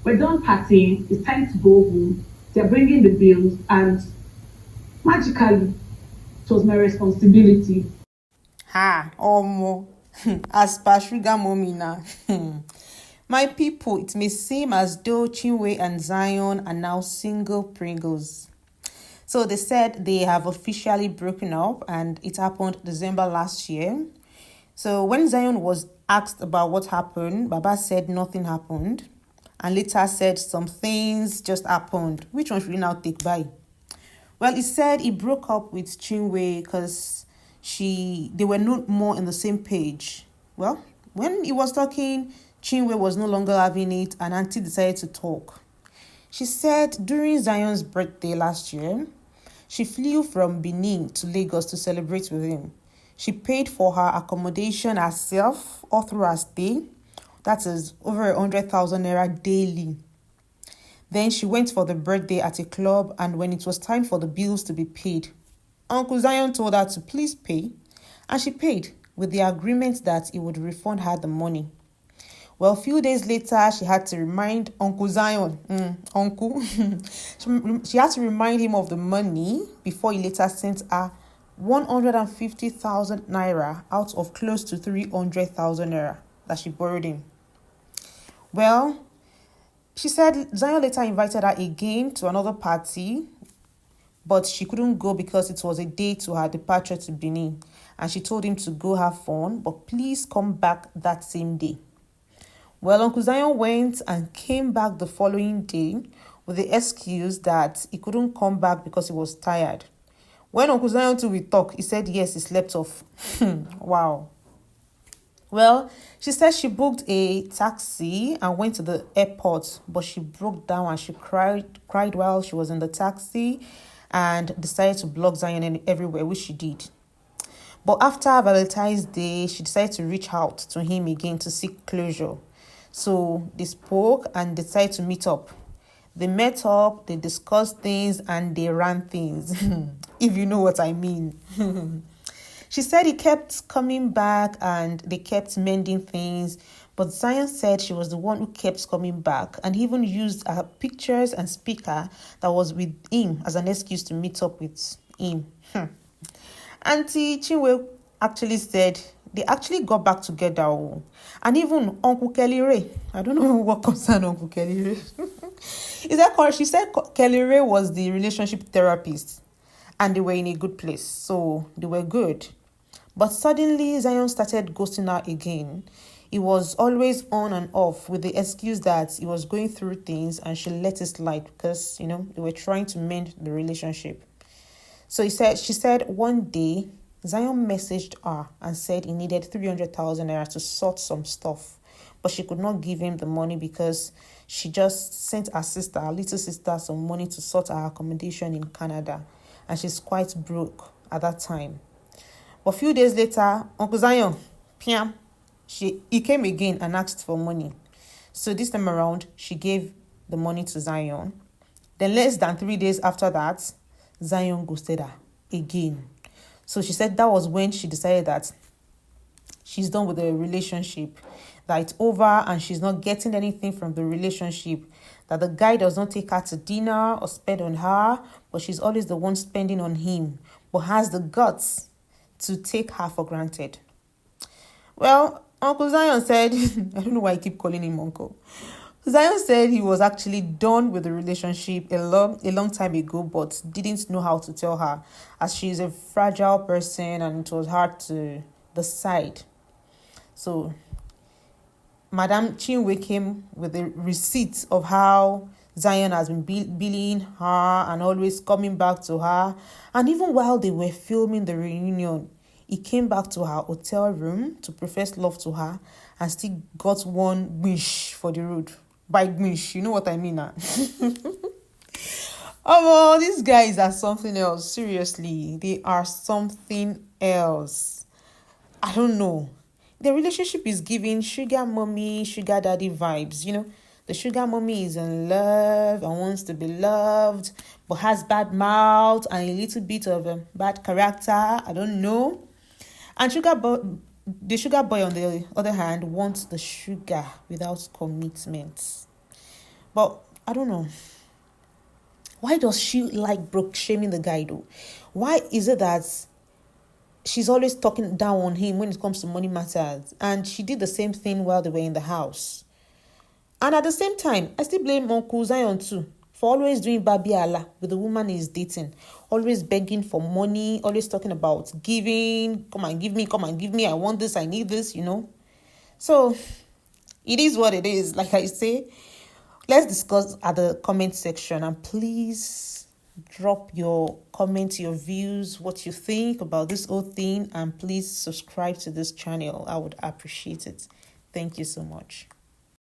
We're done partying. It's time to go home. They're bringing the bills, and magically, it was my responsibility. Ha, omo. As per sugar mommy now. My people, it may seem as though Chinwe and Zion are now single Pringles. So they said they have officially broken up and it happened December last year. So when Zion was asked about what happened, Baba said nothing happened and later said some things just happened. Which one should we now take by? Well, he said he broke up with Chinwe because they were not more on the same page. Well, when he was talking, Chinwe was no longer having it and Auntie decided to talk. She said during Zion's birthday last year, she flew from Benin to Lagos to celebrate with him. She paid for her accommodation herself all through her stay. That is over 100,000 naira daily. Then she went for the birthday at a club, and when it was time for the bills to be paid, Uncle Zion told her to please pay, and she paid with the agreement that he would refund her the money. Well, a few days later, she had to remind Uncle Zion, Uncle, she had to remind him of the money before he later sent her 150,000 naira out of close to 300,000 naira that she borrowed him. Well, she said Zion later invited her again to another party, but she couldn't go because it was a day to her departure to Benin. And she told him to go have fun, but please come back that same day. Well, Uncle Zion went and came back the following day with the excuse that he couldn't come back because he was tired. When Uncle Zion too will talk, he said yes, he slept off. Wow. Well, she said she booked a taxi and went to the airport, but she broke down and she cried while she was in the taxi and decided to block Zion everywhere, which she did. But after Valentine's Day, she decided to reach out to him again to seek closure. So they spoke and decided to meet up. They met up, they discussed things, and they ran things, if you know what I mean. She said he kept coming back and they kept mending things, but Zion said she was the one who kept coming back and even used her pictures and speaker that was with him as an excuse to meet up with him. Auntie Chinwe actually said they actually got back together. Oh. And even Uncle Kelly Ray, I don't know what concerned Uncle Kelly Ray. Is that correct? She said Kelly Ray was the relationship therapist and they were in a good place. So they were good. But suddenly Zion started ghosting her again. He was always on and off with the excuse that he was going through things and she let it slide because, they were trying to mend the relationship. So she said one day Zion messaged her and said he needed 300,000 naira to sort some stuff. But she could not give him the money because she just sent her little sister, some money to sort her accommodation in Canada. And she's quite broke at that time. But a few days later, Uncle Zion, Piam, he came again and asked for money. So this time around, she gave the money to Zion. Then less than 3 days after that, Zion ghosted her again. So she said that was when she decided that she's done with the relationship, that it's over and she's not getting anything from the relationship, that the guy does not take her to dinner or spend on her, but she's always the one spending on him, but has the guts to take her for granted. Well, Uncle Zion said, I don't know why I keep calling him uncle. Zion said he was actually done with the relationship a long time ago, but didn't know how to tell her as she's a fragile person and it was hard to decide. So Madam Chinwe came with a receipt of how Zion has been billing her and always coming back to her. And even while they were filming the reunion, he came back to her hotel room to profess love to her and still got one wish for the road. By wish, you know what I mean now. Oh, these guys are something else. Seriously, they are something else. I don't know. The relationship is giving sugar mommy, sugar daddy vibes. The sugar mommy is in love and wants to be loved, but has bad mouth and a little bit of a bad character. I don't know. And the sugar boy, on the other hand, wants the sugar without commitment. But I don't know. Why does she like broke shaming the guy though? Why is it that she's always talking down on him when it comes to money matters? And she did the same thing while they were in the house. And at the same time, I still blame Uncle Zion too for always doing babi Allah with the woman he's dating. Always begging for money, always talking about giving, come and give me, I want this, I need this, So, it is what it is. Like I say, let's discuss at the comment section, and please drop your comments, your views, what you think about this whole thing, and please subscribe to this channel. I would appreciate it. Thank you so much.